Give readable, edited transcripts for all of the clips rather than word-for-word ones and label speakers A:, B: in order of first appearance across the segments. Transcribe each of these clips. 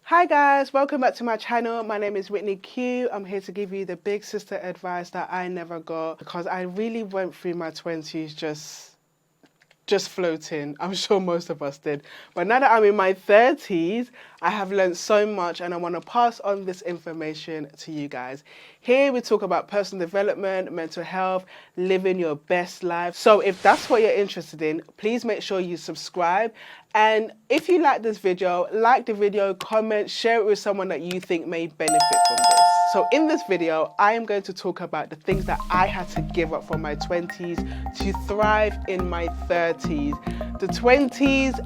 A: Hi guys, welcome back to my channel. My name is Whitney Q. I'm here to give you the big sister advice that I never got because I really went through my 20s just floating. I'm sure most of us did. But now that I'm in my 30s, I have learned so much and I want to pass on this information to you guys. Here we talk about personal development, mental health, living your best life. So if that's what you're interested in, please make sure you subscribe. And if you like this video, like the video, comment, share it with someone that you think may benefit from this. So in this video, I am going to talk about the things that I had to give up from my 20s to thrive in my 30s. The 20s,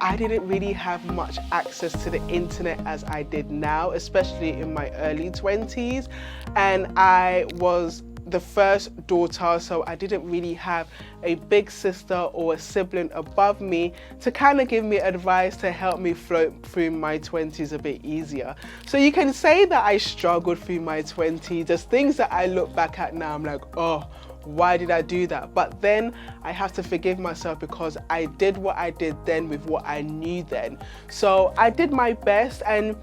A: I didn't really have much access to the internet as I did now, especially in my early 20s. And I was the first daughter, so I didn't really have a big sister or a sibling above me to kind of give me advice to help me float through my 20s a bit easier. So you can say that I struggled through my 20s. There's things that I look back at now, I'm like, oh, why did I do that? But then I have to forgive myself because I did what I did then with what I knew then. So I did my best, and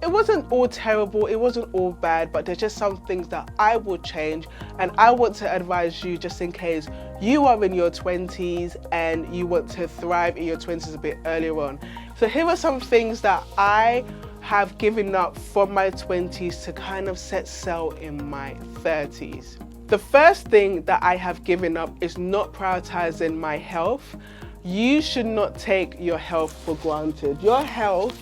A: it wasn't all terrible, it wasn't all bad, but there's just some things that I would change, and I want to advise you just in case you are in your 20s and you want to thrive in your 20s a bit earlier on. So here are some things that I have given up from my 20s to kind of set sail in my 30s. The first thing that I have given up is not prioritizing my health. You should not take your health for granted. Your health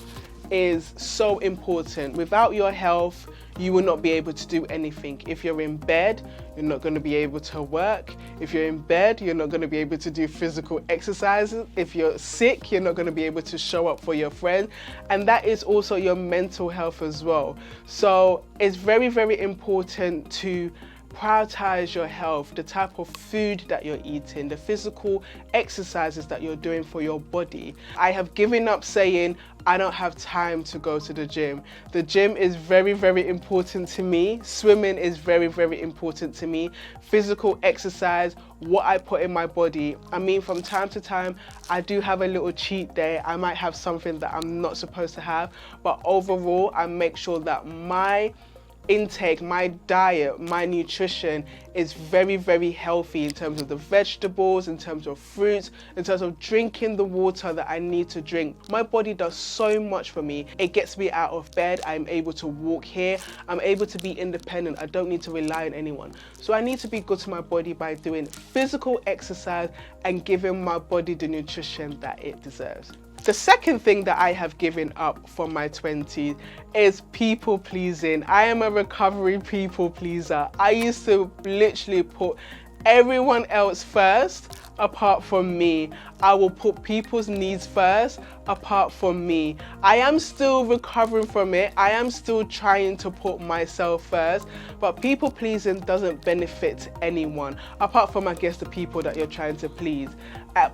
A: is so important. Without your health, you will not be able to do anything. If you're in bed, you're not going to be able to work. If you're in bed, you're not going to be able to do physical exercises. If you're sick, you're not going to be able to show up for your friend. And that is also your mental health as well. So it's very, very important to prioritize your health, the type of food that you're eating, the physical exercises that you're doing for your body. I have given up saying, I don't have time to go to the gym. The gym is very, very important to me. Swimming is very, very important to me. Physical exercise, what I put in my body. I mean, from time to time, I do have a little cheat day. I might have something that I'm not supposed to have, but overall, I make sure that my intake, my diet, my nutrition is very, very healthy in terms of the vegetables, in terms of fruits, in terms of drinking the water that I need to drink. My body does so much for me. It gets me out of bed. I'm able to walk here. I'm able to be independent. I don't need to rely on anyone. So I need to be good to my body by doing physical exercise and giving my body the nutrition that it deserves. The second thing that I have given up from my 20s is people pleasing. I am a recovery people pleaser. I used to literally put everyone else first apart from me. I will put people's needs first apart from me. I am still recovering from it. I am still trying to put myself first, but people pleasing doesn't benefit anyone apart from, I guess, the people that you're trying to please.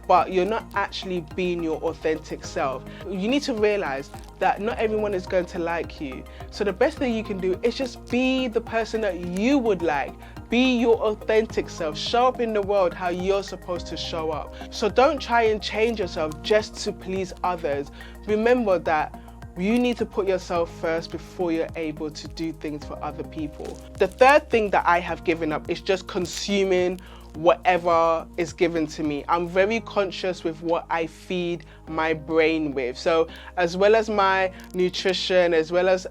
A: But you're not actually being your authentic self. You need to realize that not everyone is going to like you. So the best thing you can do is just be the person that you would like. Be your authentic self. Show up in the world how you're supposed to show up. So don't try and change yourself just to please others. Remember that you need to put yourself first before you're able to do things for other people. The third thing that I have given up is just consuming whatever is given to me. I'm very conscious with what I feed my brain with. So as well as my nutrition, as well as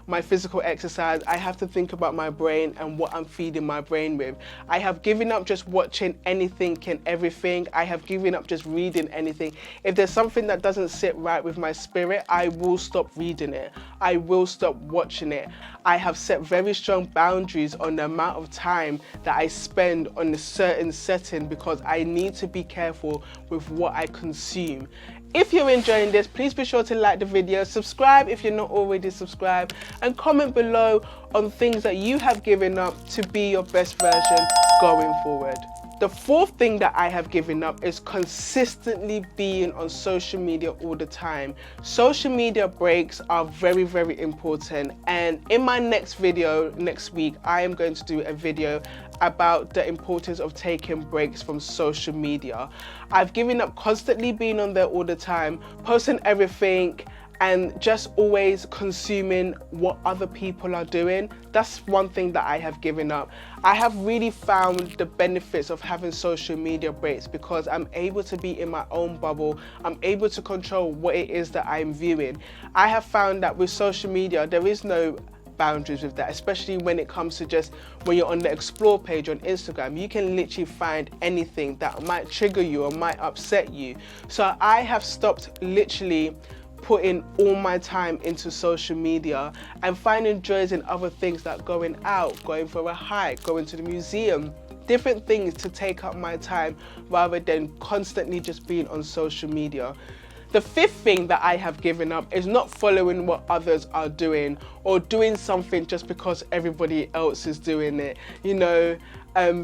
A: my physical exercise, I have to think about my brain and what I'm feeding my brain with. I have given up just watching anything and everything. I have given up just reading anything. If there's something that doesn't sit right with my spirit, I will stop reading it. I will stop watching it. I have set very strong boundaries on the amount of time that I spend on a certain setting because I need to be careful with what I consume. If you're enjoying this, please be sure to like the video, subscribe if you're not already subscribed, and comment below on things that you have given up to be your best version going forward. The fourth thing that I have given up is consistently being on social media all the time. Social media breaks are very, very important. And in my next video next week, I am going to do a video about the importance of taking breaks from social media. I've given up constantly being on there all the time, posting everything, and just always consuming what other people are doing. That's one thing that I have given up. I have really found the benefits of having social media breaks because I'm able to be in my own bubble. I'm able to control what it is that I'm viewing. I have found that with social media, there is no boundaries with that, especially when it comes to just when you're on the explore page on Instagram. You can literally find anything that might trigger you or might upset you. So I have stopped literally putting all my time into social media and finding joys in other things like going out, going for a hike, going to the museum, different things to take up my time rather than constantly just being on social media. The fifth thing that I have given up is not following what others are doing or doing something just because everybody else is doing it. You know,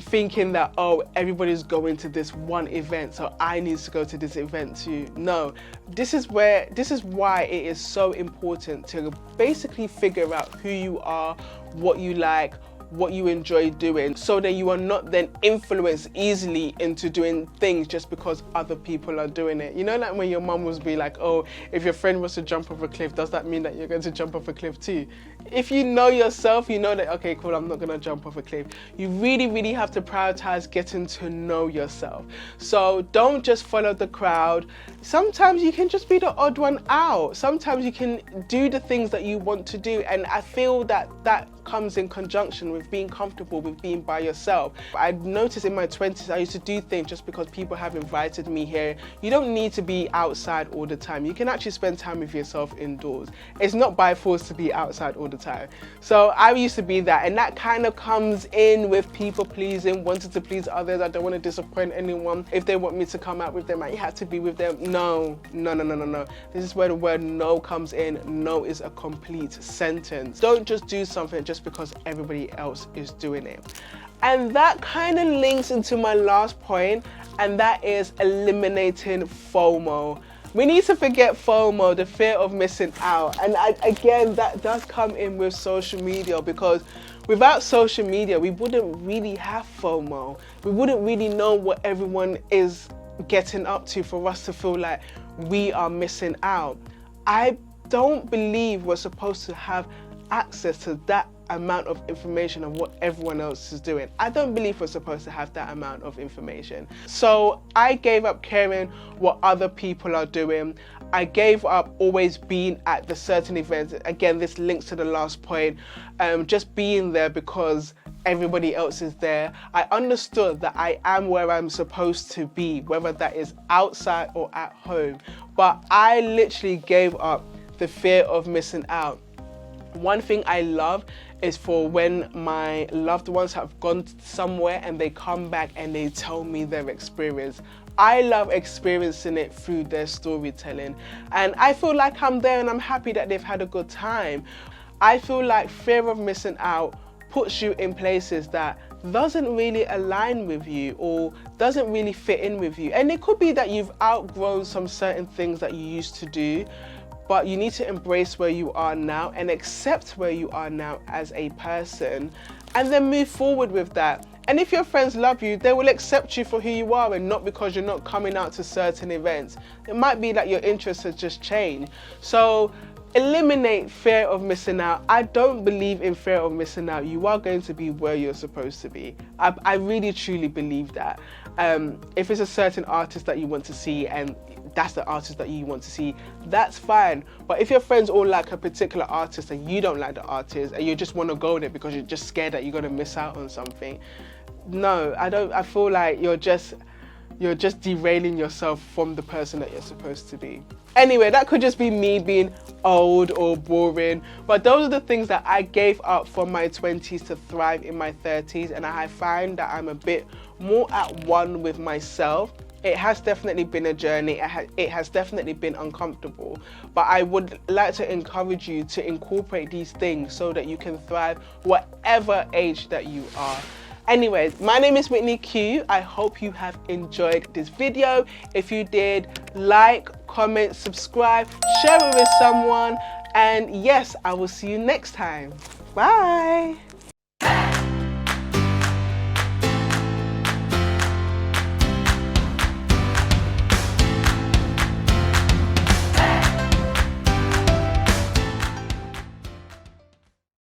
A: thinking that, oh, everybody's going to this one event, so I need to go to this event too. No, this is why it is so important to basically figure out who you are, what you like, what you enjoy doing, so that you are not then influenced easily into doing things just because other people are doing it. You know, like when your mum was be like, oh, if your friend was to jump off a cliff, does that mean that you're going to jump off a cliff too? If you know yourself, you know that, okay, cool, I'm not going to jump off a cliff. You really, really have to prioritize getting to know yourself. So don't just follow the crowd. Sometimes you can just be the odd one out. Sometimes you can do the things that you want to do. And I feel that that comes in conjunction with being comfortable with being by yourself. I noticed in my 20s, I used to do things just because people have invited me here. You don't need to be outside all the time. You can actually spend time with yourself indoors. It's not by force to be outside all the time. So I used to be that, and that kind of comes in with people pleasing, wanting to please others. I don't want to disappoint anyone. If they want me to come out with them, I have to be with them. No. This is where the word no comes in. No is a complete sentence. Don't just do something just because everybody else is doing it. And that kind of links into my last point, and that is eliminating FOMO. We need to forget FOMO, the fear of missing out. And again, that does come in with social media, because without social media, we wouldn't really have FOMO. We wouldn't really know what everyone is getting up to for us to feel like we are missing out. I don't believe we're supposed to have access to that amount of information of what everyone else is doing. I don't believe we're supposed to have that amount of information. So I gave up caring what other people are doing. I gave up always being at the certain events. Again, this links to the last point. Just being there because everybody else is there. I understood that I am where I'm supposed to be, whether that is outside or at home. But I literally gave up the fear of missing out. One thing I love is for when my loved ones have gone somewhere and they come back and they tell me their experience. I love experiencing it through their storytelling. And I feel like I'm there and I'm happy that they've had a good time. I feel like fear of missing out puts you in places that doesn't really align with you or doesn't really fit in with you. And it could be that you've outgrown some certain things that you used to do, but you need to embrace where you are now and accept where you are now as a person, and then move forward with that. And if your friends love you, they will accept you for who you are and not because you're not coming out to certain events. It might be that your interests have just changed. So eliminate fear of missing out. I don't believe in fear of missing out. You are going to be where you're supposed to be. I really truly believe that. If it's a certain artist that you want to see and that's the artist that you want to see, that's fine. But if your friends all like a particular artist and you don't like the artist and you just want to go there because you're just scared that you're going to miss out on something, no, I feel like you're just derailing yourself from the person that you're supposed to be. Anyway, that could just be me being old or boring, but those are the things that I gave up from my 20s to thrive in my 30s, and I find that I'm a bit more at one with myself. It has definitely been a journey. It has definitely been uncomfortable, but I would like to encourage you to incorporate these things so that you can thrive whatever age that you are. Anyways, my name is Whitney Q. I hope you have enjoyed this video. If you did, like, comment, subscribe, share it with someone, and yes, I will see you next time. Bye.